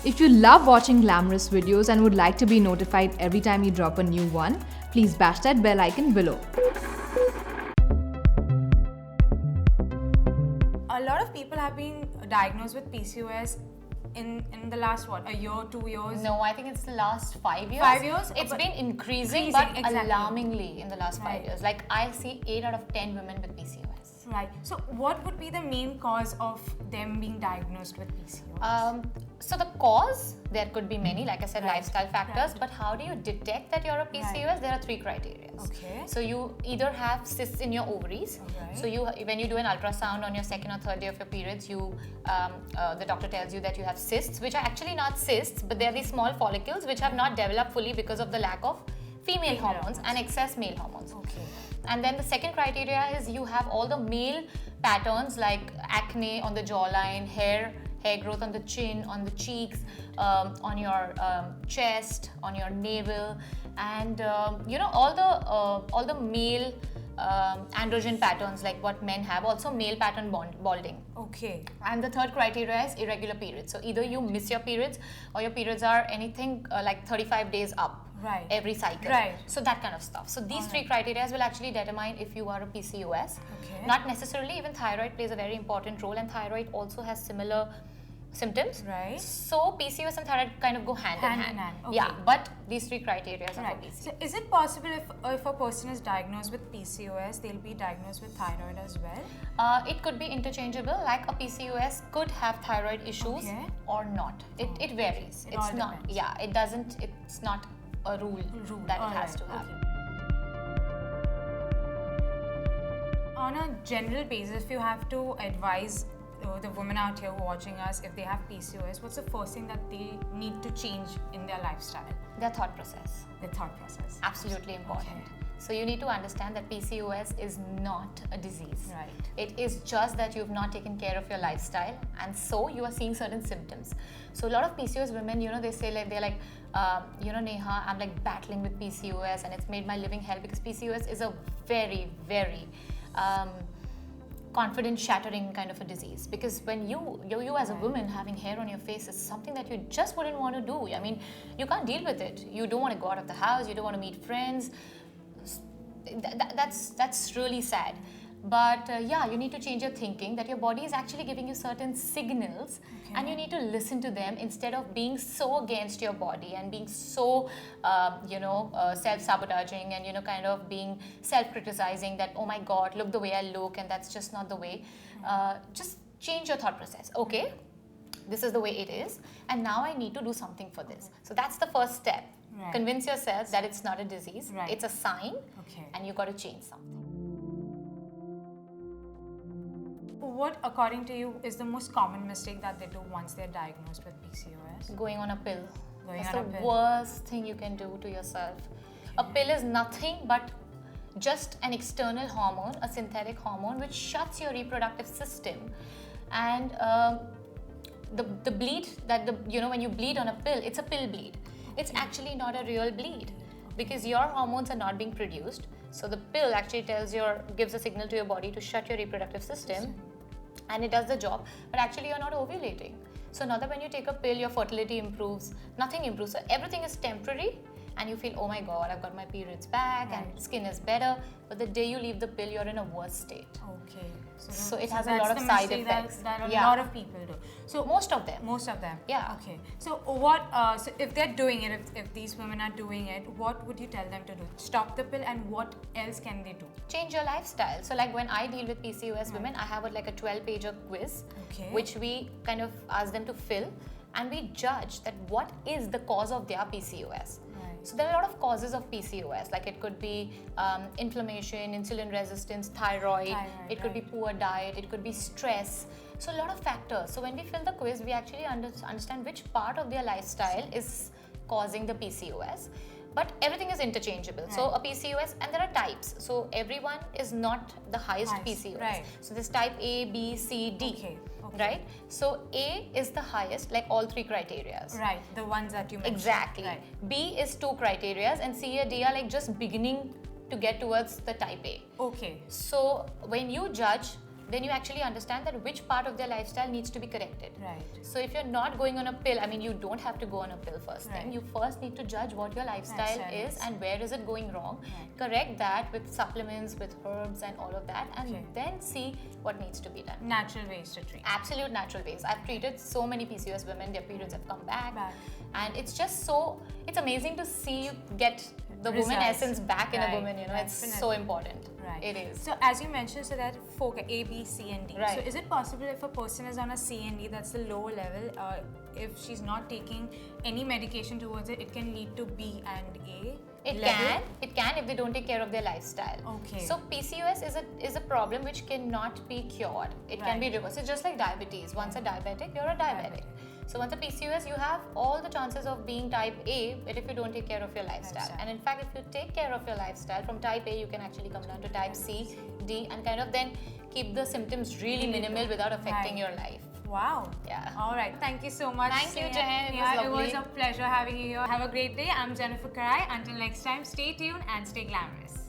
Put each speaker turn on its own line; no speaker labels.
If you love watching glamorous videos and would like to be notified every time you drop a new one, please bash that bell icon below.
A lot of people have been diagnosed with PCOS in the last a year, 2 years?
No, I think it's the last 5 years.
5 years?
It's been increasing, but alarmingly in the last 5 years. Like I see 8 out of 10 women with PCOS.
Right. So what would be the main cause of them being diagnosed with PCOS?
So the cause, there could be many, like I said, lifestyle factors, but how do you detect that you're a PCOS? There are 3 criteria.
Okay.
So you either have cysts in your ovaries. So when you do an ultrasound on your second or third day of your periods, the doctor tells you that you have cysts, which are actually not cysts, but they're these small follicles which have not developed fully because of the lack of female hormones and excess male hormones.
Okay.
And then the second criteria is you have all the male patterns like acne on the jawline, hair growth on the chin, on the cheeks, on your chest, on your navel, and all the male androgen patterns like what men have, also male pattern balding.
Okay.
And the third criteria is irregular periods. So either you miss your periods or your periods are anything like 35 days up.
Right.
Every cycle.
Right.
So that kind of stuff. So these 3 criteria will actually determine if you are a PCOS.
Okay.
Not necessarily, even thyroid plays a very important role, and thyroid also has similar symptoms.
Right.
So PCOS and thyroid kind of go hand in hand.
Okay.
Yeah, but these 3 criteria are for
Right.
PCOS.
So is it possible if a person is diagnosed with PCOS, they'll be diagnosed with thyroid as well?
It could be interchangeable, like a PCOS could have thyroid issues or not. It varies.
It
it's
all
not.
depends.
Yeah, it doesn't. It's not a rule that it has to have.
On a general basis, if you have to advise the women out here who are watching us, if they have PCOS, what's the first thing that they need to change in their lifestyle?
Their thought process.
Their thought process.
Absolutely important. So you need to understand that PCOS is not a disease.
Right.
It is just that you've not taken care of your lifestyle, and so you are seeing certain symptoms. So a lot of PCOS women, they say like they're like, Neha, I'm like battling with PCOS, and it's made my living hell, because PCOS is a very, very confidence shattering kind of a disease, because when you as a woman having hair on your face is something that you just wouldn't want to do. I mean, you can't deal with it. You don't want to go out of the house, you don't want to meet friends. That's really sad. But you need to change your thinking that your body is actually giving you certain signals, and you need to listen to them instead of being so against your body and being so self-sabotaging and kind of being self-criticizing that, oh my god, look the way I look, and that's just not the way. Just change your thought process. Okay, this is the way it is, and now I need to do something for this. So that's the first step.
Right.
Convince yourself that it's not a disease, it's a sign, and you got to change something.
What, according to you, is the most common mistake that they do once they're diagnosed with PCOS?
Going on a pill.
Going
That's
on
the
a pill.
worst thing you can do to yourself. A pill is nothing but just an external hormone, a synthetic hormone, which shuts your reproductive system. And the bleed that when you bleed on a pill, it's a pill bleed. It's actually not a real bleed, because your hormones are not being produced. So the pill actually gives a signal to your body to shut your reproductive system, and it does the job, but actually you're not ovulating. So now that when you take a pill, your fertility improves, nothing improves. So everything is temporary, and you feel, oh my god, I've got my periods back and skin is better. But the day you leave the pill, you're in a worse state.
Okay.
So it has a lot of side effects.
That a lot of people do.
So most of them.
Most of them.
Yeah.
Okay. So what? So if they're doing it, if these women are doing it, what would you tell them to do? Stop the pill, and what else can they do?
Change your lifestyle. So like when I deal with PCOS women, I have a 12-pager quiz, which we kind of ask them to fill, and we judge that what is the cause of their PCOS. So there are a lot of causes of PCOS, like it could be inflammation, insulin resistance, thyroid, it could be poor diet, it could be stress. So a lot of factors. So when we fill the quiz, we actually understand which part of their lifestyle is causing the PCOS. But everything is interchangeable. So a PCOS, and there are types. So everyone is not the highest PCOS. So there's type A, B, C, D. Right? So A is the highest, like all 3 criteria.
Right, the ones that you mentioned.
Exactly. B is 2 criteria, and C and D are like just beginning to get towards the type A.
Okay.
So when you judge then you actually understand that which part of their lifestyle needs to be corrected.
Right.
So if you're not going on a pill, I mean, you don't have to go on a pill first thing.
Right.
You first need to judge what your lifestyle is and where is it going wrong.
Right.
Correct that with supplements, with herbs and all of that, and then see what needs to be done.
Natural ways to treat.
Absolute natural ways. I've treated so many PCOS women, their periods have come back. And it's just so, it's amazing to see you get the woman essence back in a woman, you know, it's so important.
Right.
It is.
So as you mentioned, so that A, B, C and D.
Right.
So is it possible if a person is on a C and D, that's the lower level, if she's not taking any medication towards it, it can lead to B and A?
It can if they don't take care of their lifestyle.
Okay.
So PCOS is a problem which cannot be cured. It can be reversed. It's just like diabetes. Once a diabetic, you're a diabetic. So once a PCOS, you have all the chances of being type A, but if you don't take care of your lifestyle. And in fact, if you take care of your lifestyle, from type A, you can actually come down to type C, D, and kind of then keep the symptoms really minimal without affecting your life.
Wow.
Yeah.
All right. Thank you so much.
Thank you, Jen. It
was a pleasure having you here. Have a great day. I'm Jennifer Karai. Until next time, stay tuned and stay glamorous.